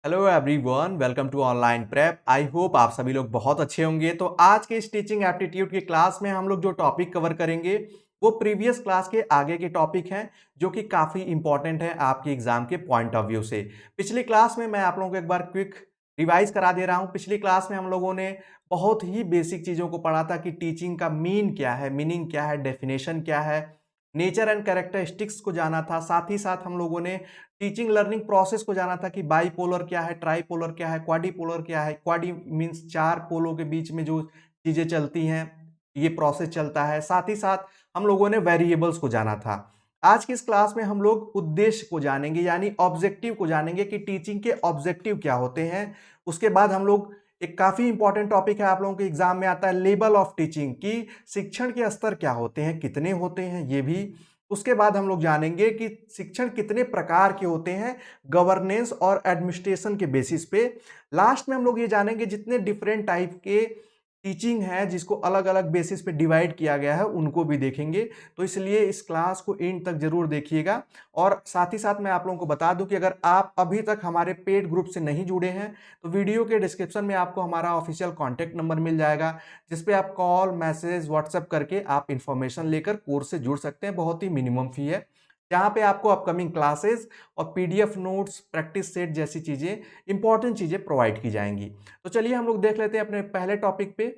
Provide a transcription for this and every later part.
Hello everyone, welcome to online prep. I hope आप सभी लोग बहुत अच्छे होंगे। तो आज के इस टीचिंग एप्टीट्यूड की क्लास में हम लोग जो टॉपिक कवर करेंगे वो प्रीवियस क्लास के आगे के टॉपिक हैं, जो कि काफ़ी इंपॉर्टेंट है आपके एग्जाम के पॉइंट ऑफ व्यू से। पिछली क्लास में मैं आप लोगों को एक बार क्विक रिवाइज करा दे रहा हूँ। पिछली क्लास में हम लोगों ने बहुत ही बेसिक चीज़ों को पढ़ा था कि टीचिंग का मीन क्या है, मीनिंग क्या है, डेफिनेशन क्या है, नेचर एंड कैरेक्टरिस्टिक्स को जाना था। साथ ही साथ हम लोगों ने टीचिंग लर्निंग प्रोसेस को जाना था कि बाईपोलर क्या है, ट्राईपोलर क्या है, क्वाड्रीपोलर क्या है। क्वाडी मीन्स चार पोलों के बीच में जो चीजें चलती हैं, ये प्रोसेस चलता है। साथ ही साथ हम लोगों ने वेरिएबल्स को जाना था। आज की इस क्लास में हम लोग उद्देश्य को जानेंगे, यानी ऑब्जेक्टिव को जानेंगे कि टीचिंग के ऑब्जेक्टिव क्या होते हैं। उसके बाद हम लोग एक काफी इंपॉर्टेंट टॉपिक है, आप लोगों के एग्जाम में आता है, लेवल ऑफ टीचिंग की शिक्षण के स्तर क्या होते हैं, कितने होते हैं ये भी। उसके बाद हम लोग जानेंगे कि शिक्षण कितने प्रकार के होते हैं गवर्नेंस और एडमिनिस्ट्रेशन के बेसिस पे। लास्ट में हम लोग ये जानेंगे जितने डिफरेंट टाइप के टीचिंग है जिसको अलग अलग बेसिस पे डिवाइड किया गया है उनको भी देखेंगे। तो इसलिए इस क्लास को एंड तक जरूर देखिएगा। और साथ ही साथ मैं आप लोगों को बता दूं कि अगर आप अभी तक हमारे पेड ग्रुप से नहीं जुड़े हैं तो वीडियो के डिस्क्रिप्शन में आपको हमारा ऑफिशियल कॉन्टैक्ट नंबर मिल जाएगा, जिसपे आप कॉल मैसेज व्हाट्सएप करके आप इंफॉर्मेशन लेकर कोर्स से जुड़ सकते हैं। बहुत ही मिनिमम फी है, जहाँ पे आपको अपकमिंग क्लासेस और पीडीएफ नोट्स, प्रैक्टिस सेट जैसी चीजें, इंपॉर्टेंट चीजें प्रोवाइड की जाएंगी। तो चलिए हम लोग देख लेते हैं अपने पहले टॉपिक पे,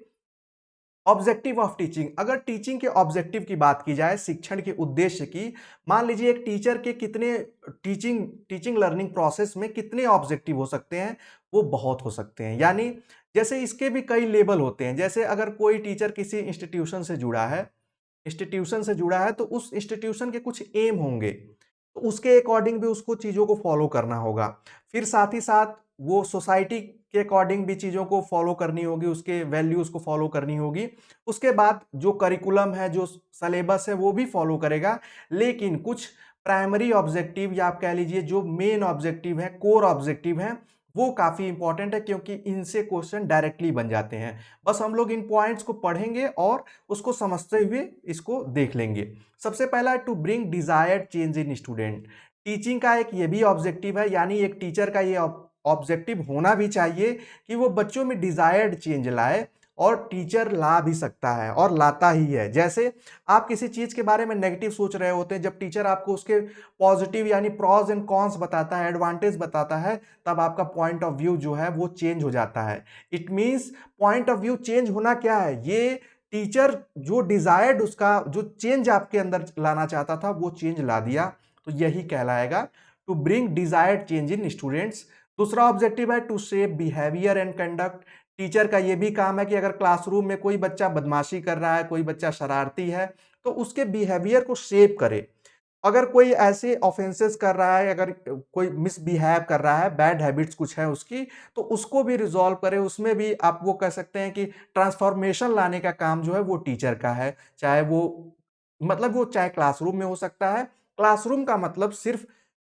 ऑब्जेक्टिव ऑफ टीचिंग। अगर टीचिंग के ऑब्जेक्टिव की बात की जाए, शिक्षण के उद्देश्य की, मान लीजिए एक टीचर के कितने टीचिंग लर्निंग प्रोसेस में कितने ऑब्जेक्टिव हो सकते हैं, वो बहुत हो सकते हैं। यानी जैसे इसके भी कई लेवल होते हैं। जैसे अगर कोई टीचर किसी इंस्टीट्यूशन से जुड़ा है तो उस इंस्टीट्यूशन के कुछ एम होंगे, तो उसके अकॉर्डिंग भी उसको चीजों को फॉलो करना होगा। फिर साथ ही साथ वो सोसाइटी के अकॉर्डिंग भी चीजों को फॉलो करनी होगी, उसके वैल्यूज को फॉलो करनी होगी। उसके बाद जो करिकुलम है, जो सिलेबस है, वो भी फॉलो करेगा। लेकिन कुछ प्राइमरी ऑब्जेक्टिव या आप कह लीजिए जो मेन ऑब्जेक्टिव है, कोर ऑब्जेक्टिव है, वो काफी इंपॉर्टेंट है, क्योंकि इनसे क्वेश्चन डायरेक्टली बन जाते हैं। बस हम लोग इन पॉइंट्स को पढ़ेंगे और उसको समझते हुए इसको देख लेंगे। सबसे पहला है to bring desired change in student. Teaching का एक ये भी ऑब्जेक्टिव है, यानी एक टीचर का ये ऑब्जेक्टिव होना भी चाहिए कि वो बच्चों में डिजायर्ड चेंज लाए, और टीचर ला भी सकता है और लाता ही है। जैसे आप किसी चीज के बारे में नेगेटिव सोच रहे होते हैं, जब टीचर आपको उसके पॉजिटिव यानी प्रॉज एंड कॉन्स बताता है, एडवांटेज बताता है, तब आपका पॉइंट ऑफ व्यू जो है वो चेंज हो जाता है। It means point of view change होना क्या है, ये टीचर जो डिजायर्ड, उसका जो चेंज आपके अंदर लाना चाहता था वो चेंज ला दिया, तो यही कहलाएगा to bring desired change in students. दूसरा ऑब्जेक्टिव है to shape behaviour and conduct. Teacher का यह भी काम है कि अगर क्लासरूम में कोई बच्चा बदमाशी कर रहा है, कोई बच्चा शरारती है, तो उसके बिहेवियर को शेप करे। अगर कोई ऐसे ऑफेंसेस कर रहा है, अगर कोई मिसबिहेव कर रहा है, बैड हैबिट्स कुछ है उसकी, तो उसको भी रिजॉल्व करे। उसमें भी आप वो कह सकते हैं कि ट्रांसफॉर्मेशन लाने का काम जो है वो टीचर का है। चाहे वो वो चाहे क्लासरूम में हो सकता है। क्लासरूम का मतलब सिर्फ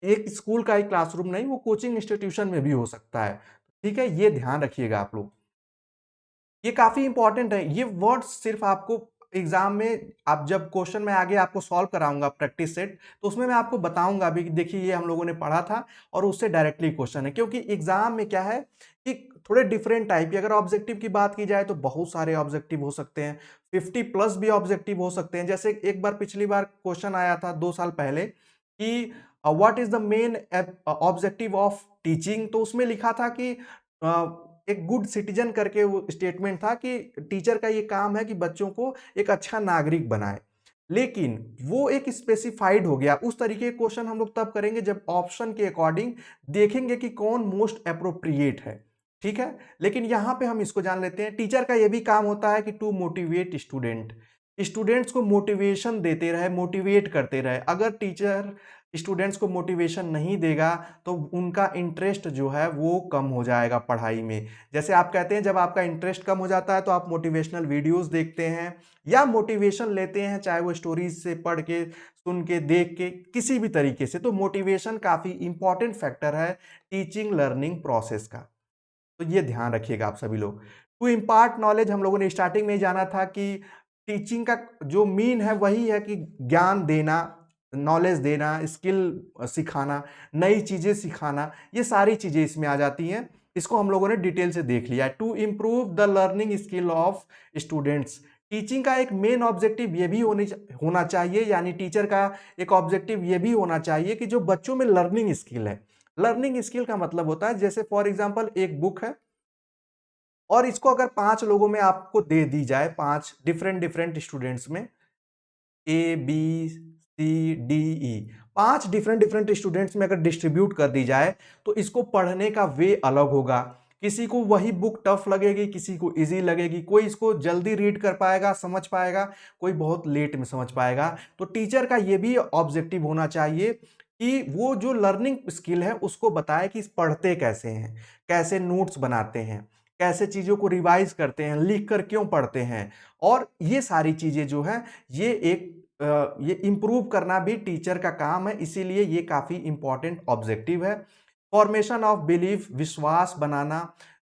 एक स्कूल का ही क्लासरूम नहीं, वो कोचिंग इंस्टीट्यूशन में भी हो सकता है। ठीक है, ये ध्यान रखिएगा आप लोग, ये काफी इंपॉर्टेंट है। ये वर्ड्स सिर्फ आपको एग्जाम में, आप जब क्वेश्चन में आगे आपको सॉल्व कराऊंगा प्रैक्टिस सेट, तो उसमें मैं आपको बताऊंगा भी कि देखिए ये हम लोगों ने पढ़ा था और उससे डायरेक्टली क्वेश्चन है। क्योंकि एग्जाम में क्या है कि थोड़े डिफरेंट टाइप की, अगर ऑब्जेक्टिव की बात की जाए तो बहुत सारे ऑब्जेक्टिव हो सकते हैं, 50+ भी ऑब्जेक्टिव हो सकते हैं। जैसे एक बार पिछली बार क्वेश्चन आया था 2 साल पहले कि what is the main objective of teaching, तो उसमें लिखा था कि एक गुड सिटीजन करके वो स्टेटमेंट था कि टीचर का ये काम है कि बच्चों को एक अच्छा नागरिक बनाए। लेकिन वो एक स्पेसिफाइड हो गया। उस तरीके के क्वेश्चन हम लोग तब करेंगे जब ऑप्शन के अकॉर्डिंग देखेंगे कि कौन मोस्ट अप्रोप्रिएट है। ठीक है, लेकिन यहां पे हम इसको जान लेते हैं, टीचर का ये भी काम होता है कि टू मोटिवेट स्टूडेंट, स्टूडेंट्स को मोटिवेशन देते रहे, मोटिवेट करते रहे। अगर टीचर स्टूडेंट्स को मोटिवेशन नहीं देगा तो उनका इंटरेस्ट जो है वो कम हो जाएगा पढ़ाई में। जैसे आप कहते हैं जब आपका इंटरेस्ट कम हो जाता है तो आप मोटिवेशनल वीडियोस देखते हैं या मोटिवेशन लेते हैं, चाहे वो स्टोरीज से पढ़ के, सुन के, देख के, किसी भी तरीके से। तो मोटिवेशन काफी इंपॉर्टेंट फैक्टर है टीचिंग लर्निंग प्रोसेस का, तो ये ध्यान रखिएगा आप सभी लोग। टू इम्पार्ट नॉलेज, हम लोगों ने स्टार्टिंग में ही जाना था कि टीचिंग का जो मीन है वही है कि ज्ञान देना, नॉलेज देना, स्किल सिखाना, नई चीज़ें सिखाना, ये सारी चीज़ें इसमें आ जाती हैं। इसको हम लोगों ने डिटेल से देख लिया है। To improve the learning skill of students, teaching का एक मेन ऑब्जेक्टिव ये भी होना चाहिए, यानी टीचर का एक ऑब्जेक्टिव ये भी होना चाहिए कि जो बच्चों में लर्निंग स्किल है। लर्निंग स्किल का मतलब होता है, जैसे फॉर एग्जांपल एक बुक है और इसको अगर 5 लोगों में आपको दे दी जाए, 5 डिफरेंट डिफरेंट स्टूडेंट्स में, ए, बी, सी, डी, ई, 5 डिफरेंट डिफरेंट स्टूडेंट्स में अगर डिस्ट्रीब्यूट कर दी जाए, तो इसको पढ़ने का वे अलग होगा। किसी को वही बुक टफ लगेगी, किसी को इजी लगेगी, कोई इसको जल्दी रीड कर पाएगा, समझ पाएगा, कोई बहुत लेट में समझ पाएगा। तो टीचर का ये भी ऑब्जेक्टिव होना चाहिए कि वो जो लर्निंग स्किल है उसको बताए कि पढ़ते कैसे हैं, कैसे नोट्स बनाते हैं, कैसे चीज़ों को रिवाइज करते हैं, लिख कर क्यों पढ़ते हैं, और ये सारी चीज़ें जो हैं ये ये इम्प्रूव करना भी टीचर का काम है, इसीलिए ये काफ़ी इंपॉर्टेंट ऑब्जेक्टिव है। फॉर्मेशन ऑफ बिलीफ, विश्वास बनाना,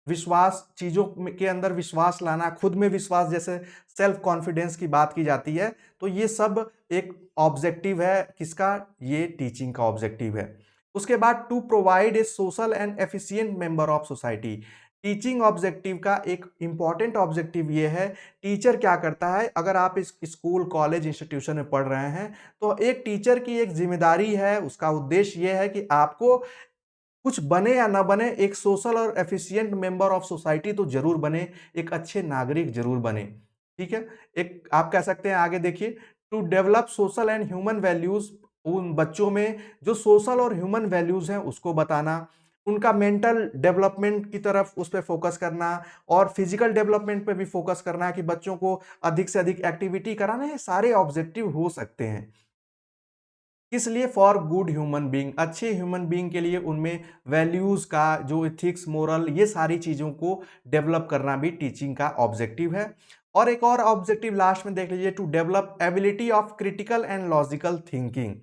विश्वास, चीज़ों के अंदर विश्वास लाना, खुद में विश्वास, जैसे सेल्फ कॉन्फिडेंस की बात की जाती है, तो ये सब एक ऑब्जेक्टिव है किसका, ये टीचिंग का ऑब्जेक्टिव है। उसके बाद to provide a social and efficient member of society, teaching objective का एक इंपॉर्टेंट ऑब्जेक्टिव ये है, टीचर क्या करता है, अगर आप इस स्कूल, कॉलेज, इंस्टीट्यूशन में पढ़ रहे हैं, तो एक टीचर की एक जिम्मेदारी है, उसका उद्देश्य ये है कि आपको कुछ बने या ना बने, एक सोशल और एफिशिएंट मेंबर ऑफ सोसाइटी तो जरूर बने, एक अच्छे नागरिक जरूर बने। ठीक है, एक आप कह सकते हैं, आगे देखिए, to develop social and human values, उन बच्चों में जो सोशल और ह्यूमन वैल्यूज हैं उसको बताना, उनका मेंटल डेवलपमेंट की तरफ उस पर फोकस करना, और फिजिकल डेवलपमेंट पे भी फोकस करना कि बच्चों को अधिक से अधिक एक्टिविटी कराना, ये सारे ऑब्जेक्टिव हो सकते हैं। किस लिए, फॉर गुड ह्यूमन बीइंग, अच्छे ह्यूमन बीइंग के लिए उनमें वैल्यूज का जो इथिक्स, मोरल, ये सारी चीजों को डेवलप करना भी टीचिंग का ऑब्जेक्टिव है। और एक और ऑब्जेक्टिव लास्ट में देख लीजिए, to develop ability of critical and logical thinking,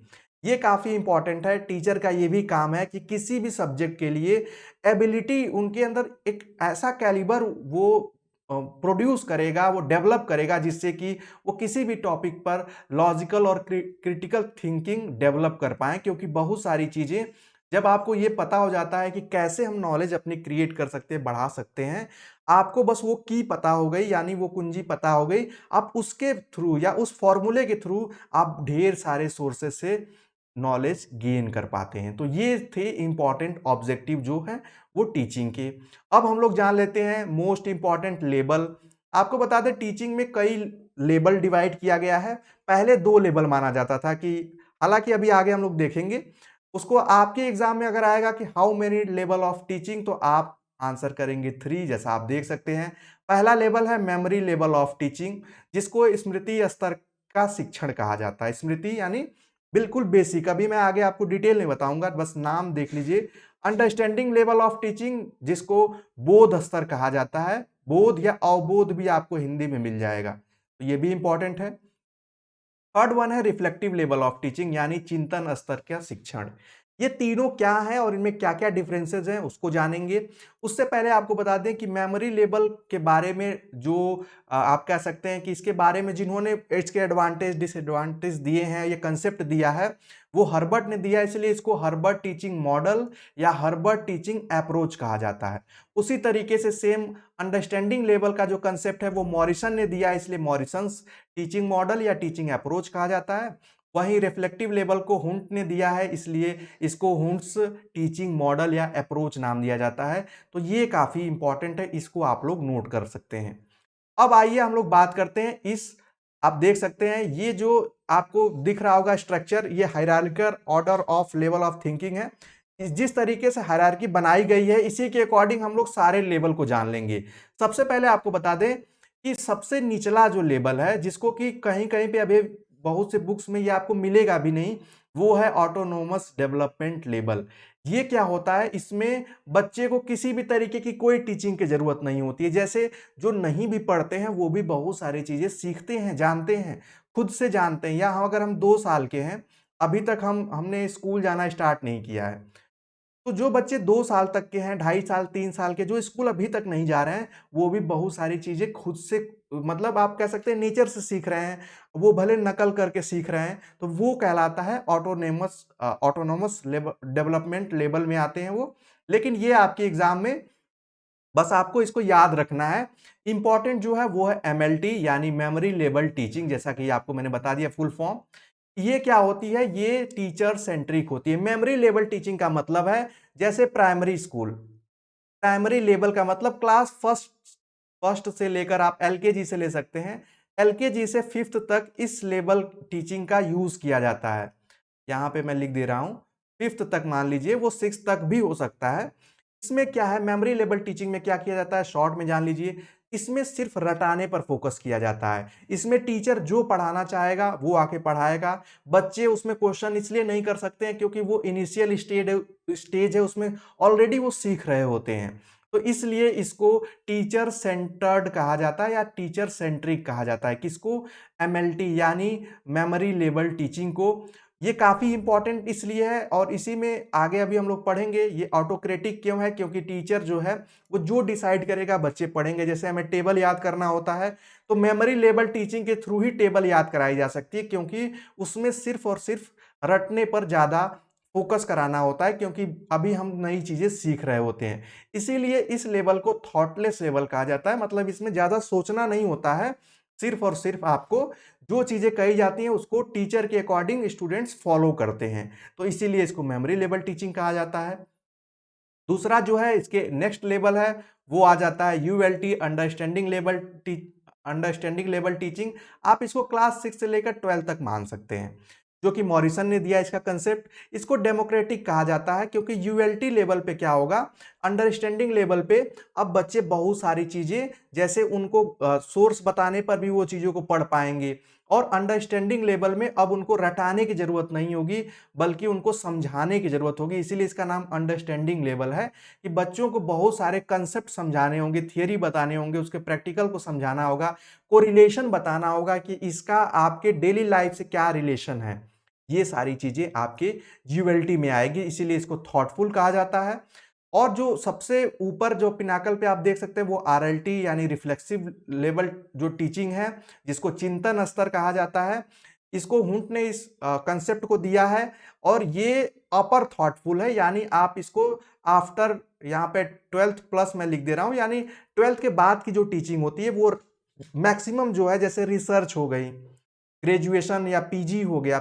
ये काफी इंपॉर्टेंट है। टीचर का ये भी काम है कि किसी भी सब्जेक्ट के लिए एबिलिटी, उनके अंदर एक ऐसा कैलिबर वो प्रोड्यूस करेगा, वो डेवलप करेगा, जिससे कि वो किसी भी टॉपिक पर लॉजिकल और क्रिटिकल थिंकिंग डेवलप कर पाएं, क्योंकि बहुत सारी चीजें जब आपको ये पता हो जाता है कि कैसे हम नॉलेज अपनी क्रिएट कर सकते हैं, बढ़ा सकते हैं, आपको बस वो की पता हो गई, यानी वो कुंजी पता हो गई, आप उसके थ्रू या उस फॉर्मूले के थ्रू आप ढेर सारे सोर्सेस से नॉलेज गेन कर पाते हैं। तो ये थे इंपॉर्टेंट ऑब्जेक्टिव जो है वो टीचिंग के। अब हम लोग जान लेते हैं मोस्ट इंपॉर्टेंट लेबल। आपको बता दें, टीचिंग में कई लेबल डिवाइड किया गया है। पहले 2 लेबल माना जाता था, कि हालांकि अभी आगे हम लोग देखेंगे उसको। आपके एग्जाम में अगर आएगा कि how many level of teaching, तो आप आंसर करेंगे 3, जैसा आप देख सकते हैं। पहला लेवल है मेमोरी लेवल ऑफ टीचिंग, जिसको स्मृति स्तर का शिक्षण कहा जाता है। स्मृति यानी बिल्कुल बेसिक, अभी मैं आगे आपको डिटेल नहीं बताऊंगा, बस नाम देख लीजिए। अंडरस्टैंडिंग लेवल ऑफ टीचिंग, जिसको बोध स्तर कहा जाता है, बोध या अवबोध भी आपको हिंदी में मिल जाएगा, तो ये भी इंपॉर्टेंट है। थर्ड वन है रिफ्लेक्टिव लेवल ऑफ टीचिंग, यानी चिंतन स्तर का शिक्षण। ये तीनों क्या है और इनमें क्या क्या डिफरेंसेस हैं उसको जानेंगे। उससे पहले आपको बता दें कि मेमोरी लेवल के बारे में जो आप कह सकते हैं कि इसके बारे में जिन्होंने इसके एडवांटेज डिसएडवांटेज दिए हैं, ये कंसेप्ट दिया है, वो हर्बर्ट ने दिया, इसलिए इसको हर्बर्ट टीचिंग मॉडल या हर्बर्ट टीचिंग अप्रोच कहा जाता है। उसी तरीके से सेम अंडरस्टैंडिंग लेवल का जो कंसेप्ट है वो मॉरिसन ने दिया, इसलिए मॉरिसन्स टीचिंग मॉडल या टीचिंग अप्रोच कहा जाता है। वहीं रिफ्लेक्टिव लेवल को हुंट ने दिया है, इसलिए इसको हुंट्स टीचिंग मॉडल या अप्रोच नाम दिया जाता है। तो ये काफी इंपॉर्टेंट है, इसको आप लोग नोट कर सकते हैं। अब आइए हम लोग बात करते हैं इस, आप देख सकते हैं ये जो आपको दिख रहा होगा स्ट्रक्चर, ये hierarchical order of level of thinking है। जिस तरीके से हायरार्की बनाई गई है, इसी के अकॉर्डिंग हम लोग सारे लेवल को जान लेंगे। सबसे पहले आपको बता दें कि सबसे निचला जो लेवल है, जिसको कि कहीं कहीं पे अभी बहुत से बुक्स में ये आपको मिलेगा भी नहीं, वो है ऑटोनोमस डेवलपमेंट लेवल। ये क्या होता है, इसमें बच्चे को किसी भी तरीके की कोई टीचिंग की जरूरत नहीं होती है। जैसे जो नहीं भी पढ़ते हैं वो भी बहुत सारी चीजें सीखते हैं, जानते हैं, खुद से जानते हैं। या हम अगर हम 2 साल के हैं, अभी तक हमने स्कूल जाना स्टार्ट नहीं किया है, तो जो बच्चे 2 साल तक के हैं, 2.5 साल, 3 साल के, जो स्कूल अभी तक नहीं जा रहे हैं, वो भी बहुत सारी चीज़ें खुद से, मतलब आप कह सकते हैं नेचर से सीख रहे हैं। वो भले नकल करके सीख रहे हैं, तो वो कहलाता है ऑटोनोमस डेवलपमेंट लेवल में आते हैं वो। लेकिन ये आपके एग्ज़ाम में बस आपको इसको याद रखना है। इंपॉर्टेंट जो है वो है एमएलटी, यानी मेमोरी लेवल टीचिंग, जैसा कि आपको मैंने बता दिया फुल फॉर्म। ये क्या होती है? ये टीचर सेंट्रिक होती है। मेमोरी लेवल टीचिंग का मतलब है जैसे प्राइमरी स्कूल, प्राइमरी लेवल का मतलब क्लास फर्स्ट फर्स्ट से लेकर आप एलकेजी से ले सकते हैं, एलकेजी से फिफ्थ तक इस लेवल टीचिंग का यूज किया जाता है। यहाँ पे मैं लिख दे रहा हूँ फिफ्थ तक, मान लीजिए वो सिक्स तक भी हो सकता है। इसमें क्या है, मेमोरी लेवल टीचिंग में क्या किया जाता है, शॉर्ट में जान लीजिए। इसमें सिर्फ रटाने पर फोकस किया जाता है। इसमें टीचर जो पढ़ाना चाहेगा वो आके पढ़ाएगा। बच्चे उसमें क्वेश्चन इसलिए नहीं कर सकते हैं क्योंकि वो इनिशियल स्टेज है, उसमें ऑलरेडी वो सीख रहे होते हैं। तो इसलिए इसको टीचर सेंटर्ड कहा जाता है या टीचर सेंट्रिक कहा जाता है। किसको? एमएलटी, यानी मेमोरी लेवल टीचिंग को। ये काफी इंपॉर्टेंट इसलिए है, और इसी में आगे अभी हम लोग पढ़ेंगे ये ऑटोक्रेटिक क्यों है, क्योंकि टीचर जो है वो जो डिसाइड करेगा बच्चे पढ़ेंगे। जैसे हमें टेबल याद करना होता है, तो मेमोरी लेवल टीचिंग के थ्रू ही टेबल याद कराई जा सकती है, क्योंकि उसमें सिर्फ और सिर्फ रटने पर ज्यादा फोकस कराना होता है, क्योंकि अभी हम नई चीजें सीख रहे होते हैं। इसीलिए इस लेवल को थॉटलेस लेवल कहा जाता है, मतलब इसमें ज्यादा सोचना नहीं होता है, सिर्फ और सिर्फ आपको जो चीजें कही जाती हैं उसको टीचर के अकॉर्डिंग स्टूडेंट्स फॉलो करते हैं। तो इसीलिए इसको मेमोरी लेवल टीचिंग कहा जाता है। दूसरा जो है इसके नेक्स्ट लेवल है वो आ जाता है यूएलटी, अंडरस्टैंडिंग लेवल टीचिंग। आप इसको क्लास 6 से लेकर 12 तक मान सकते हैं, जो कि मॉरिसन ने दिया इसका कंसेप्ट। इसको डेमोक्रेटिक कहा जाता है क्योंकि यूएलटी लेवल पे क्या होगा, अंडरस्टैंडिंग लेवल पे अब बच्चे बहुत सारी चीजें, जैसे उनको सोर्स बताने पर भी वो चीजों को पढ़ पाएंगे, और अंडरस्टैंडिंग लेवल में अब उनको रटाने की जरूरत नहीं होगी, बल्कि उनको समझाने की जरूरत होगी। इसीलिए इसका नाम अंडरस्टैंडिंग लेवल है, कि बच्चों को बहुत सारे कंसेप्ट समझाने होंगे, थियरी बताने होंगे, उसके प्रैक्टिकल को समझाना होगा, कोरिलेशन बताना होगा कि इसका आपके डेली लाइफ से क्या रिलेशन है। ये सारी चीजें आपके यूएलटी में आएगी, इसीलिए इसको थॉटफुल कहा जाता है। और जो सबसे ऊपर जो पिनाकल पे आप देख सकते हैं वो आरएलटी, यानी रिफ्लेक्सिव लेवल जो टीचिंग है, जिसको चिंतन स्तर कहा जाता है। इसको हुंट ने इस कंसेप्ट को दिया है, और ये अपर थॉटफुल है, यानी आप इसको आफ्टर, यहाँ पे 12th प्लस मैं लिख दे रहा हूं, यानी 12th के बाद की जो टीचिंग होती है वो मैक्सिमम जो है, जैसे रिसर्च हो गई, ग्रेजुएशन या पीजी हो गया,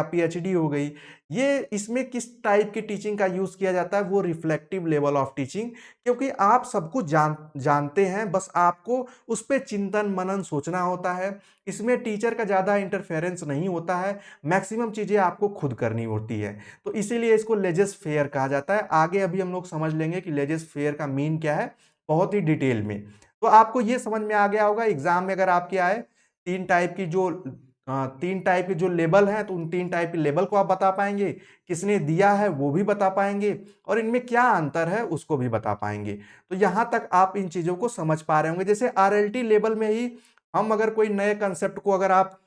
पीएचडी हो गई, ये इसमें किस टाइप की टीचिंग का यूज किया जाता है, वो रिफ्लेक्टिव लेवल ऑफ टीचिंग। क्योंकि आप सब कुछ जानते हैं, बस आपको उस पर चिंतन मनन सोचना होता है। इसमें टीचर का ज्यादा इंटरफेरेंस नहीं होता है, मैक्सिमम चीजें आपको खुद करनी होती है। तो इसीलिए इसको लेजेस फेयर कहा जाता है। आगे अभी हम लोग समझ लेंगे कि लेजेस फेयर का मीन क्या है, बहुत ही डिटेल में। तो आपको ये समझ में आ गया होगा, एग्जाम में अगर आपके आए तीन टाइप की जो तीन टाइप के जो लेबल हैं, तो उन तीन टाइप के लेबल को आप बता पाएंगे, किसने दिया है वो भी बता पाएंगे, और इनमें क्या अंतर है उसको भी बता पाएंगे। तो यहां तक आप इन चीजों को समझ पा रहे होंगे। जैसे आरएलटी लेवल में ही हम अगर कोई नए कंसेप्ट को, अगर आप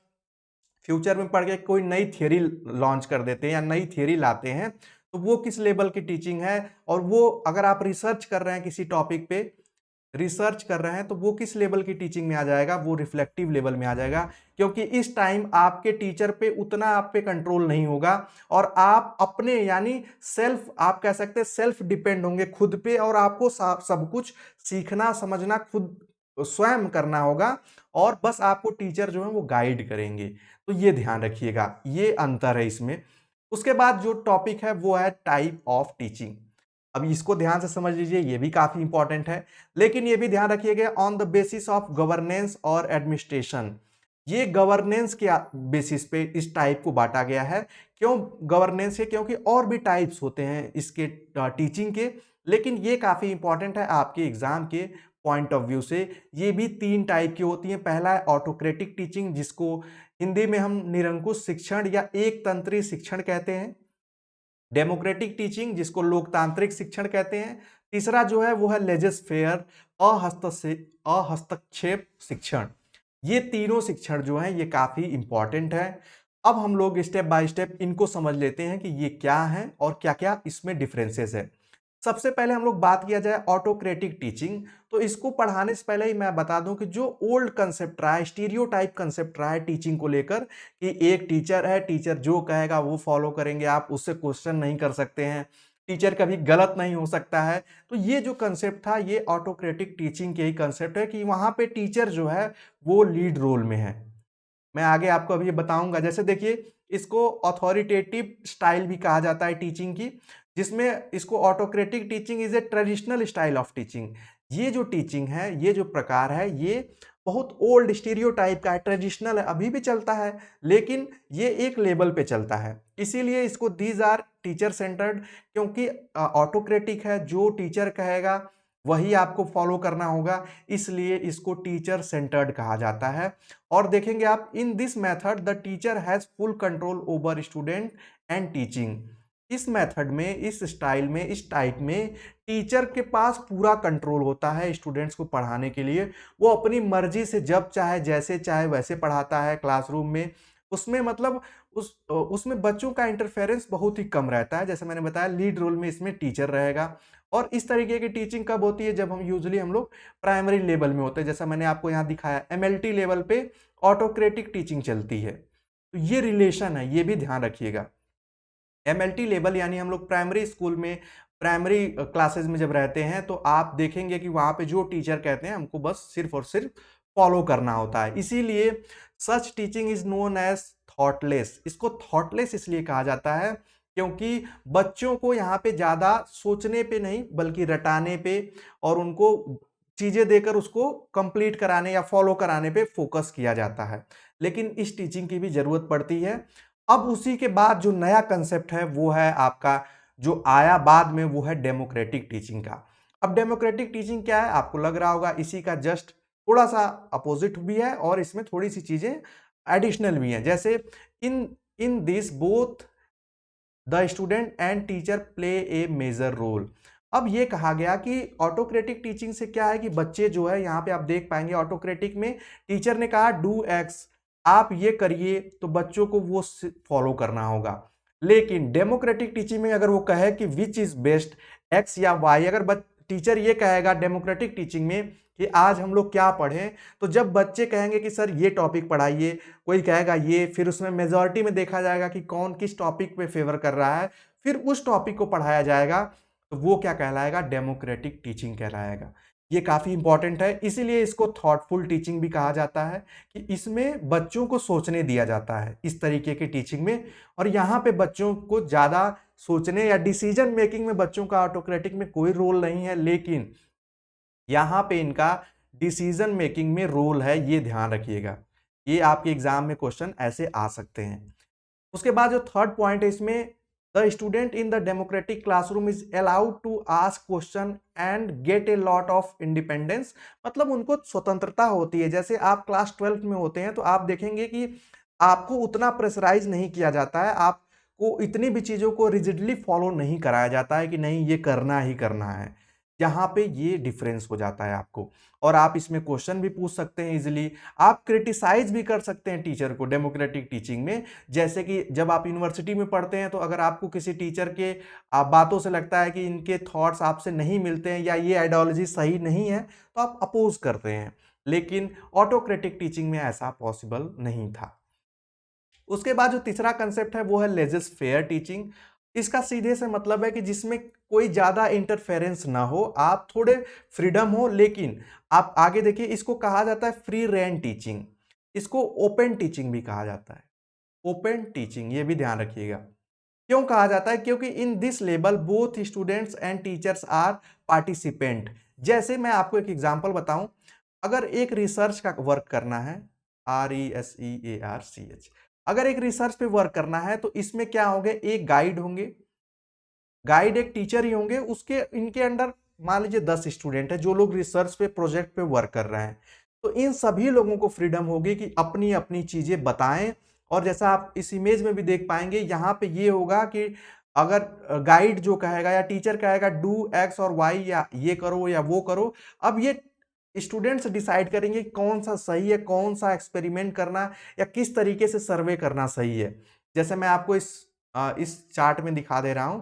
फ्यूचर में पढ़ के कोई नई थियरी लॉन्च कर देते हैं या नई थियरी लाते हैं, तो वो किस लेवल की टीचिंग है, और वो अगर आप रिसर्च कर रहे हैं किसी टॉपिक पे, रिसर्च कर रहे हैं, तो वो किस लेवल की टीचिंग में आ जाएगा, वो रिफ्लेक्टिव लेवल में आ जाएगा। क्योंकि इस टाइम आपके टीचर पे उतना आप पे कंट्रोल नहीं होगा, और आप अपने, यानी सेल्फ, आप कह सकते हैं सेल्फ डिपेंड होंगे खुद पे, और आपको सब कुछ सीखना समझना खुद स्वयं करना होगा, और बस आपको टीचर जो है वो गाइड करेंगे। तो ये ध्यान रखिएगा, ये अंतर है इसमें। उसके बाद जो टॉपिक है वो है टाइप ऑफ टीचिंग। अब इसको ध्यान से समझ लीजिए, ये भी काफी इंपॉर्टेंट है। लेकिन ये भी ध्यान रखिएगा, on the basis of governance और एडमिनिस्ट्रेशन। ये गवर्नेंस के बेसिस पे इस टाइप को बांटा गया है। क्यों गवर्नेंस है? क्योंकि और भी टाइप्स होते हैं इसके टीचिंग के, लेकिन ये काफी इंपॉर्टेंट है आपके एग्जाम के पॉइंट ऑफ व्यू से। ये भी तीन टाइप की होती है। पहला है ऑटोक्रेटिक टीचिंग, जिसको हिंदी में हम निरंकुश शिक्षण या एक तंत्री शिक्षण कहते हैं। डेमोक्रेटिक टीचिंग, जिसको लोकतांत्रिक शिक्षण कहते हैं। तीसरा जो है वो है लेजेस फेयर, अहस्तक्षेप शिक्षण। ये तीनों शिक्षण जो है ये काफी इंपॉर्टेंट है। अब हम लोग स्टेप बाय स्टेप इनको समझ लेते हैं कि ये क्या है और क्या क्या इसमें डिफरेंसेस है। सबसे पहले हम लोग बात किया जाए ऑटोक्रेटिक टीचिंग, तो इसको पढ़ाने से पहले ही मैं बता दूं कि जो ओल्ड कंसेप्ट रहा है, स्टीरियोटाइप कंसेप्ट रहा है टीचिंग को लेकर, कि एक टीचर है, टीचर जो कहेगा वो फॉलो करेंगे, आप उससे क्वेश्चन नहीं कर सकते हैं, टीचर कभी गलत नहीं हो सकता है। तो ये जो कंसेप्ट था ये ऑटोक्रेटिक टीचिंग के ही कंसेप्ट है कि वहां पे टीचर जो है वो लीड रोल में है। मैं आगे आपको अभी बताऊंगा। जैसे देखिए, इसको अथॉरिटेटिव स्टाइल भी कहा जाता है टीचिंग की, जिसमें इसको autocratic teaching is a traditional style of teaching. ये जो टीचिंग है, ये जो प्रकार है, ये बहुत ओल्ड स्टीरियोटाइप का है, ट्रेडिशनल है, अभी भी चलता है, लेकिन ये एक लेवल पे चलता है। इसीलिए इसको दीज आर टीचर सेंटर्ड, क्योंकि ऑटोक्रेटिक है, जो टीचर कहेगा वही आपको फॉलो करना होगा, इसलिए इसको टीचर सेंटर्ड कहा जाता है। और देखेंगे आप, in this method the teacher has full control over student and teaching. इस मेथड में, इस स्टाइल में, इस टाइप में टीचर के पास पूरा कंट्रोल होता है स्टूडेंट्स को पढ़ाने के लिए। वो अपनी मर्जी से जब चाहे, जैसे चाहे वैसे पढ़ाता है क्लासरूम में। उसमें मतलब उसमें बच्चों का इंटरफेरेंस बहुत ही कम रहता है। जैसे मैंने बताया, लीड रोल में इसमें टीचर रहेगा। और इस तरीके की टीचिंग कब होती है? जब हम लोग प्राइमरी लेवल में होते हैं। जैसा मैंने आपको यहाँ दिखाया, एमएलटी लेवल पे ऑटोक्रेटिक टीचिंग चलती है। तो ये रिलेशन है, ये भी ध्यान रखिएगा। एमएलटी लेवल यानी हम लोग प्राइमरी स्कूल में, प्राइमरी क्लासेस में जब रहते हैं, तो आप देखेंगे कि वहां पे जो टीचर कहते हैं हमको बस सिर्फ और सिर्फ फॉलो करना होता है। इसीलिए such teaching is known as thoughtless. इसको थॉटलेस इसलिए कहा जाता है क्योंकि बच्चों को यहाँ पे ज्यादा सोचने पे नहीं, बल्कि रटाने पे और उनको चीजें देकर उसको कंप्लीट कराने या फॉलो कराने पे फोकस किया जाता है। लेकिन इस टीचिंग की भी जरूरत पड़ती है। अब उसी के बाद जो नया कंसेप्ट है वो है आपका, जो आया बाद में, वो है डेमोक्रेटिक टीचिंग का। अब डेमोक्रेटिक टीचिंग क्या है? आपको लग रहा होगा इसी का जस्ट थोड़ा सा अपोजिट भी है, और इसमें थोड़ी सी चीजें एडिशनल भी हैं। जैसे in in this both the student and teacher play a major role. अब ये कहा गया कि ऑटोक्रेटिक टीचिंग से क्या है कि बच्चे जो है, यहाँ पे आप देख पाएंगे ऑटोक्रेटिक में टीचर ने कहा डू एक्स, आप ये करिए, तो बच्चों को वो फॉलो करना होगा। लेकिन डेमोक्रेटिक टीचिंग में अगर वो कहे कि विच इज बेस्ट, एक्स या वाई, अगर टीचर ये कहेगा डेमोक्रेटिक टीचिंग में कि आज हम लोग क्या पढ़ें, तो जब बच्चे कहेंगे कि सर ये टॉपिक पढ़ाइए, कोई कहेगा ये, फिर उसमें मेजॉरिटी में देखा जाएगा कि कौन किस टॉपिक पे फेवर कर रहा है, फिर उस टॉपिक को पढ़ाया जाएगा, तो वो क्या कहलाएगा? डेमोक्रेटिक टीचिंग कहलाएगा। ये काफी इंपॉर्टेंट है, इसीलिए इसको थॉटफुल टीचिंग भी कहा जाता है, कि इसमें बच्चों को सोचने दिया जाता है इस तरीके की टीचिंग में। और यहाँ पे बच्चों को ज्यादा सोचने या डिसीजन मेकिंग में बच्चों का ऑटोक्रेटिक में कोई रोल नहीं है, लेकिन यहां पे इनका डिसीजन मेकिंग में रोल है, ये ध्यान रखिएगा। ये आपके एग्जाम में क्वेश्चन ऐसे आ सकते हैं। उसके बाद जो थर्ड पॉइंट है इसमें, the student in the democratic classroom is allowed to ask question and get a lot of independence. मतलब उनको स्वतंत्रता होती है। जैसे आप क्लास 12 में होते हैं, तो आप देखेंगे कि आपको उतना प्रेशराइज नहीं किया जाता है, आपको इतनी भी चीजों को रिजिडली फॉलो नहीं कराया जाता है कि नहीं ये करना ही करना है। यहाँ पे ये डिफरेंस हो जाता है आपको। और आप इसमें क्वेश्चन भी पूछ सकते हैं इजीली, आप क्रिटिसाइज भी कर सकते हैं टीचर को डेमोक्रेटिक टीचिंग में। जैसे कि जब आप यूनिवर्सिटी में पढ़ते हैं, तो अगर आपको किसी टीचर के बातों से लगता है कि इनके थॉट्स आपसे नहीं मिलते हैं या ये आइडियोलॉजी सही नहीं है, तो आप अपोज करते हैं। लेकिन ऑटोक्रेटिक टीचिंग में ऐसा पॉसिबल नहीं था। उसके बाद जो तीसरा कंसेप्ट है वो है लेजिस फेयर टीचिंग। इसका सीधे से मतलब है कि जिसमें कोई ज्यादा इंटरफेरेंस ना हो, आप थोड़े फ्रीडम हो, लेकिन आप आगे देखिए, इसको कहा जाता है फ्री रेन टीचिंग। इसको ओपन टीचिंग भी कहा जाता है। ओपन टीचिंग, ये भी ध्यान रखिएगा। क्यों कहा जाता है? क्योंकि in this level both students and teachers are participant. जैसे मैं आपको एक एग्जांपल बताऊं, अगर एक रिसर्च का वर्क करना है, RESEARCH, अगर एक रिसर्च पे वर्क करना है, तो इसमें क्या होंगे? एक गाइड होंगे, गाइड एक टीचर ही होंगे, उसके इनके अंडर मान लीजिए 10 स्टूडेंट है जो लोग रिसर्च पे, प्रोजेक्ट पे वर्क कर रहे हैं। तो इन सभी लोगों को फ्रीडम होगी कि अपनी अपनी चीजें बताएं। और जैसा आप इस इमेज में भी देख पाएंगे, यहाँ पे ये होगा कि अगर गाइड जो कहेगा या टीचर कहेगा डू एक्स और वाई, या ये करो या वो करो, अब ये स्टूडेंट्स डिसाइड करेंगे कौन सा सही है, कौन सा एक्सपेरिमेंट करना या किस तरीके से सर्वे करना सही है। जैसे मैं आपको इस चार्ट में दिखा दे रहा हूं।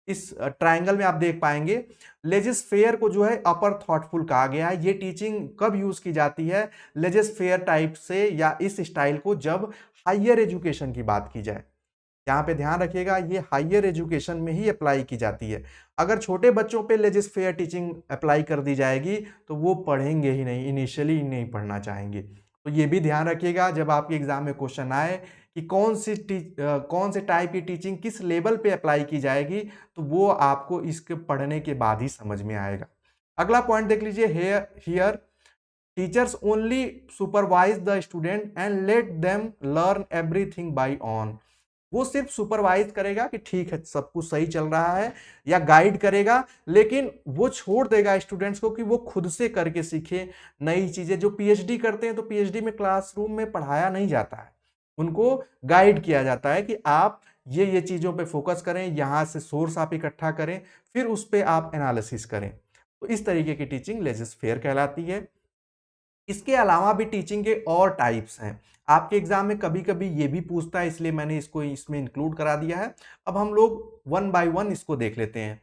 इस ट्रायंगल में आप देख पाएंगे लेजिस फेयर को जो है अपर थॉटफुल कहा गया है। ये टीचिंग कब यूज की जाती है लेजिस फेयर टाइप से या इस स्टाइल को, जब हायर एजुकेशन की बात की जाए। यहाँ पे ध्यान रखिएगा ये हायर एजुकेशन में ही अप्लाई की जाती है। अगर छोटे बच्चों पे लेजिस फेयर टीचिंग अप्लाई कर दी जाएगी तो वो पढ़ेंगे ही नहीं, इनिशियली नहीं पढ़ना चाहेंगे। तो ये भी ध्यान रखिएगा जब आपके एग्जाम में क्वेश्चन आए कि कौन से टाइप की टीचिंग किस लेवल पे अप्लाई की जाएगी, तो वो आपको इसके पढ़ने के बाद ही समझ में आएगा। अगला पॉइंट देख लीजिए, here teachers only supervise the student and let them learn everything by on. वो सिर्फ सुपरवाइज करेगा कि ठीक है सब कुछ सही चल रहा है, या गाइड करेगा, लेकिन वो छोड़ देगा स्टूडेंट्स को कि वो खुद से करके सीखे नई चीजें। जो पीएचडी करते हैं तो पीएचडी में क्लासरूम में पढ़ाया नहीं जाता है, उनको गाइड किया जाता है कि आप ये चीजों पे फोकस करें, यहां से सोर्स आप इकट्ठा करें, फिर उस पर आप एनालिसिस करें। तो इस तरीके की टीचिंग लेजिस फेयर कहलाती है। इसके अलावा भी टीचिंग के और टाइप्स हैं। आपके एग्जाम में कभी कभी ये भी पूछता है, इसलिए मैंने इसको इसमें इंक्लूड करा दिया है। अब हम लोग वन बाय वन इसको देख लेते हैं,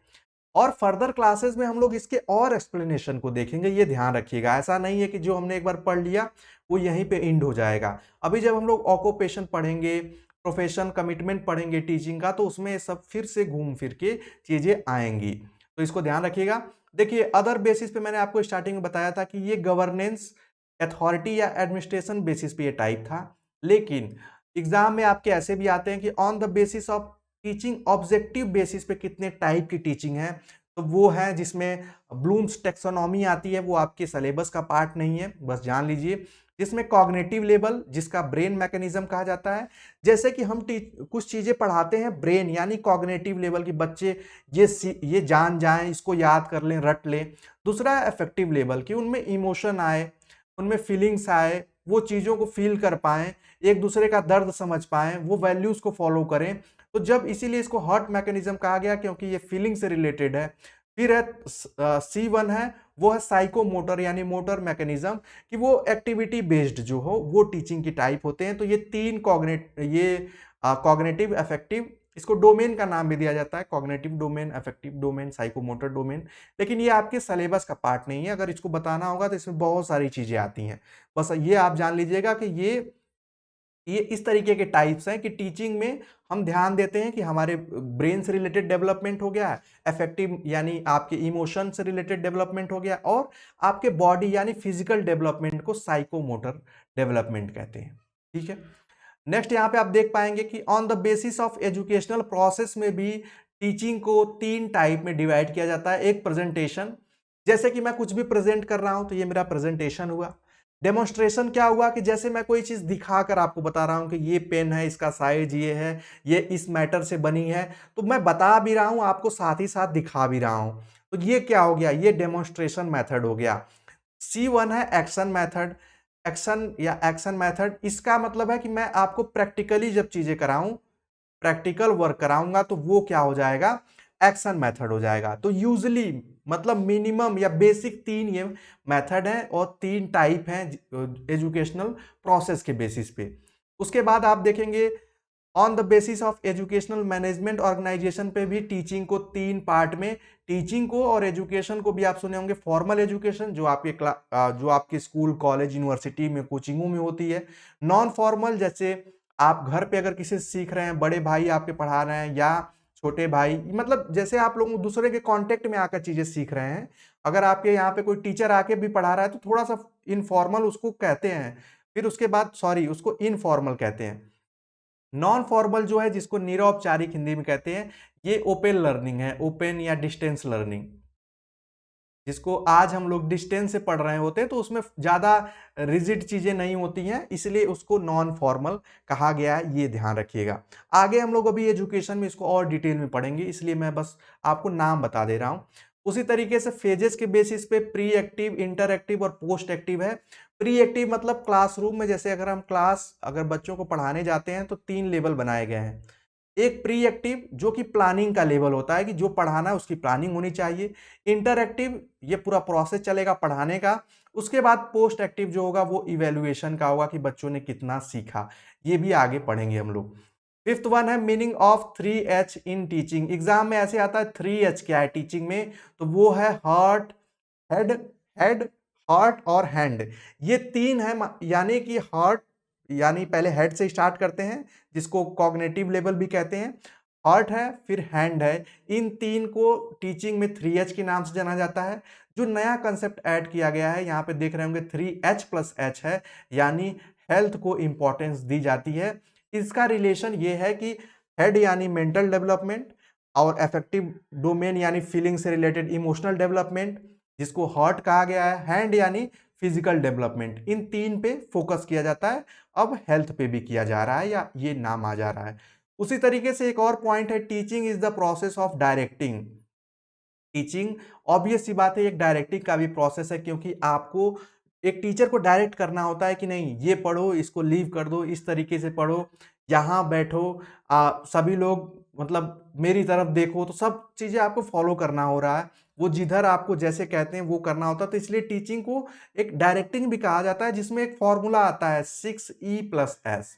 और फर्दर क्लासेस में हम लोग इसके और एक्सप्लेनेशन को देखेंगे। ये ध्यान रखिएगा, ऐसा नहीं है कि जो हमने एक बार पढ़ लिया वो यहीं पे एंड हो जाएगा। अभी जब हम लोग ऑक्यूपेशन पढ़ेंगे, प्रोफेशन, कमिटमेंट पढ़ेंगे टीचिंग का, तो उसमें सब फिर से घूम फिर के चीजें आएंगी, तो इसको ध्यान रखिएगा। देखिए अदर बेसिस पे मैंने आपको स्टार्टिंग में बताया था कि ये गवर्नेंस, अथॉरिटी या एडमिनिस्ट्रेशन बेसिस पे ये टाइप था। लेकिन एग्जाम में आपके ऐसे भी आते हैं कि on the basis of teaching, objective basis पे कितने टाइप की टीचिंग है, तो वो है जिसमें ब्लूम्स टेक्सोनॉमी आती है, वो आपके सिलेबस का पार्ट नहीं है, बस जान लीजिए। जिसमें कॉग्निटिव लेवल, जिसका ब्रेन मैकेनिज्म कहा जाता है। जैसे कि हम कुछ चीजें पढ़ाते हैं ब्रेन यानी कॉग्निटिव लेवल की, बच्चे ये जान जाएं, इसको याद कर लें, रट लें। दूसरा है अफेक्टिव लेवल की, उनमें इमोशन आए, उनमें फीलिंग्स आए, वो चीज़ों को फील कर पाएं, एक दूसरे का दर्द समझ पाएं, वो वैल्यूज को फॉलो करें। तो जब इसीलिए इसको हर्ट मैकेनिज्म कहा गया, क्योंकि ये फीलिंग से रिलेटेड है। फिर है C1 है, वो है साइकोमोटर यानी मोटर मैकेनिज्म, कि वो एक्टिविटी बेस्ड जो हो वो टीचिंग की टाइप होते हैं। तो ये तीन कॉग्निटिव, अफेक्टिव, इसको डोमेन का नाम भी दिया जाता है, cognitive domain, affective domain, psychomotor domain. लेकिन ये आपके सिलेबस का पार्ट नहीं है, अगर इसको बताना होगा तो इसमें बहुत सारी चीजें आती हैं। बस ये आप जान लीजिएगा कि ये इस तरीके के टाइप्स हैं कि टीचिंग में हम ध्यान देते हैं कि हमारे ब्रेन से रिलेटेड डेवलपमेंट हो गया, अफेक्टिव यानी आपके इमोशन से रिलेटेड डेवलपमेंट हो गया, और आपके बॉडी यानी फिजिकल डेवलपमेंट को साइकोमोटर डेवलपमेंट कहते हैं। ठीक है, नेक्स्ट यहाँ पे आप देख पाएंगे कि on the basis of educational process में भी टीचिंग को तीन टाइप में डिवाइड किया जाता है। एक प्रेजेंटेशन, जैसे कि मैं कुछ भी प्रेजेंट कर रहा हूं तो ये मेरा प्रेजेंटेशन हुआ। डेमोन्स्ट्रेशन क्या हुआ कि जैसे मैं कोई चीज दिखाकर आपको बता रहा हूं कि ये पेन है, इसका साइज ये है, ये इस मैटर से बनी है, तो मैं बता भी रहा हूं आपको, साथ ही साथ दिखा भी रहा हूं। तो ये क्या हो गया, ये डेमोन्स्ट्रेशन मेथड हो गया। C1 है एक्शन मेथड। एक्शन मेथड इसका मतलब है कि मैं आपको प्रैक्टिकली जब चीजें कराऊं, प्रैक्टिकल वर्क कराऊंगा, तो वो क्या हो जाएगा, एक्शन मेथड हो जाएगा। तो यूजली मतलब मिनिमम या बेसिक तीन ये मेथड है और तीन टाइप हैं एजुकेशनल प्रोसेस के बेसिस पे। उसके बाद आप देखेंगे on the basis of educational management organisation पे भी टीचिंग को तीन पार्ट में, टीचिंग को और एजुकेशन को भी आप सुने होंगे। फॉर्मल एजुकेशन जो आपके स्कूल, कॉलेज, यूनिवर्सिटी में, कोचिंगों में होती है। नॉन फॉर्मल, जैसे आप घर पे अगर किसी से सीख रहे हैं, बड़े भाई आपके पढ़ा रहे हैं या छोटे भाई, मतलब जैसे आप लोग दूसरे के कांटेक्ट में आकर चीजें सीख रहे हैं। अगर आपके यहाँ पे कोई टीचर आके भी पढ़ा रहा है तो थोड़ा सा इनफॉर्मल उसको कहते हैं। फिर उसके बाद उसको इनफॉर्मल कहते हैं। नॉन फॉर्मल जो है, जिसको निरौपचारिक हिंदी में कहते हैं, ये ओपन लर्निंग है, ओपन या डिस्टेंस लर्निंग, जिसको आज हम लोग डिस्टेंस से पढ़ रहे होते हैं, तो उसमें ज्यादा रिजिड चीजें नहीं होती हैं, इसलिए उसको नॉन फॉर्मल कहा गया है, ये ध्यान रखिएगा। आगे हम लोग अभी एजुकेशन में इसको और डिटेल में पढ़ेंगे, इसलिए मैं बस आपको नाम बता दे रहा हूं। उसी तरीके से फेजेस के बेसिस पे प्री एक्टिव, इंटर एक्टिव और पोस्ट एक्टिव है। प्री एक्टिव मतलब क्लासरूम में, जैसे अगर बच्चों को पढ़ाने जाते हैं तो तीन लेवल बनाए गए हैं। एक प्री एक्टिव जो कि प्लानिंग का लेवल होता है कि जो पढ़ाना है उसकी प्लानिंग होनी चाहिए। इंटरएक्टिव ये पूरा प्रोसेस चलेगा पढ़ाने का। उसके बाद पोस्ट एक्टिव जो होगा वो इवैल्यूएशन का होगा कि बच्चों ने कितना सीखा। ये भी आगे पढ़ेंगे हम लोग। फिफ्थ वन है meaning of 3H in teaching. Exam में ऐसे आता है 3H क्या है टीचिंग में, तो वो है हार्ट, हेड, हेड, हार्ट और हैंड। ये तीन है, यानी कि हार्ट यानी पहले हेड से स्टार्ट करते हैं जिसको कॉग्निटिव लेवल भी कहते हैं, हार्ट है फिर हैंड है। इन तीन को टीचिंग में 3H के नाम से जाना जाता है। जो नया कंसेप्ट ऐड किया गया है यहाँ पे देख रहे होंगे 3H+H है, यानी हेल्थ को इंपॉर्टेंस दी जाती है। इसका रिलेशन ये है कि हेड यानी मेंटल डेवलपमेंट और अफेक्टिव डोमेन यानी फीलिंग से रिलेटेड इमोशनल डेवलपमेंट जिसको हार्ट कहा गया है, हैंड यानी फिजिकल डेवलपमेंट। इन तीन पे फोकस किया जाता है, अब हेल्थ पे भी किया जा रहा है या ये नाम आ जा रहा है। उसी तरीके से एक और पॉइंट है teaching is the process of directing. Teaching obvious सी बात है एक डायरेक्टिंग का भी प्रोसेस है, क्योंकि आपको एक टीचर को डायरेक्ट करना होता है कि नहीं ये पढ़ो, इसको लीव कर दो, इस तरीके से पढ़ो, यहाँ बैठो, सभी लोग मतलब मेरी तरफ देखो, तो सब चीजें आपको फॉलो करना हो रहा है। वो जिधर आपको जैसे कहते हैं वो करना होता है, तो इसलिए टीचिंग को एक डायरेक्टिंग भी कहा जाता है, जिसमें एक फॉर्मूला आता है 6E+S।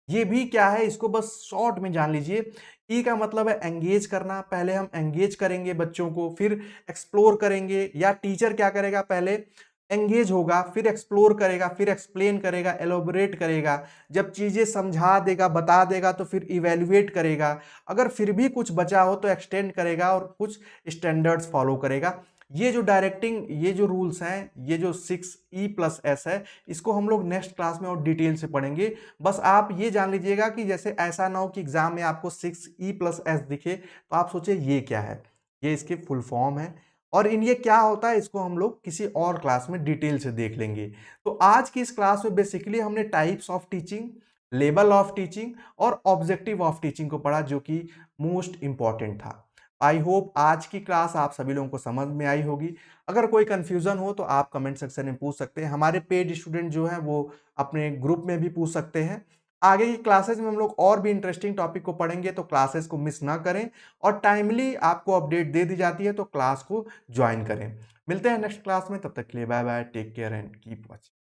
ये भी क्या है इसको बस शॉर्ट में जान लीजिए। ई का मतलब है एंगेज करना, पहले हम एंगेज करेंगे बच्चों को, फिर एक्सप्लोर करेंगे, या टीचर क्या करेगा पहले एंगेज होगा, फिर एक्सप्लोर करेगा, फिर एक्सप्लेन करेगा, एलोबरेट करेगा, जब चीजें समझा देगा बता देगा तो फिर इवेल्युएट करेगा, अगर फिर भी कुछ बचा हो तो एक्सटेंड करेगा और कुछ स्टैंडर्ड्स फॉलो करेगा। ये जो डायरेक्टिंग ये जो रूल्स हैं, ये जो 6E+S है, इसको हम लोग नेक्स्ट क्लास में और डिटेल से पढ़ेंगे। बस आप ये जान लीजिएगा कि जैसे ऐसा ना हो कि एग्जाम में आपको 6E+S दिखे तो आप सोचे ये क्या है, ये इसके फुल फॉर्म है और इन ये क्या होता है इसको हम लोग किसी और क्लास में डिटेल से देख लेंगे। तो आज की इस क्लास में बेसिकली हमने types of teaching, level of teaching और ऑब्जेक्टिव ऑफ टीचिंग को पढ़ा, जो कि मोस्ट इंपॉर्टेंट था। आई होप आज की क्लास आप सभी लोगों को समझ में आई होगी। अगर कोई कंफ्यूजन हो तो आप कमेंट सेक्शन में पूछ सकते हैं। हमारे पेड स्टूडेंट जो हैं वो अपने ग्रुप में भी पूछ सकते हैं। आगे की क्लासेस में हम लोग और भी इंटरेस्टिंग टॉपिक को पढ़ेंगे, तो क्लासेस को मिस ना करें और टाइमली आपको अपडेट दे दी जाती है तो क्लास को ज्वाइन करें। मिलते हैं नेक्स्ट क्लास में, तब तक के लिए bye bye, take care and keep watching.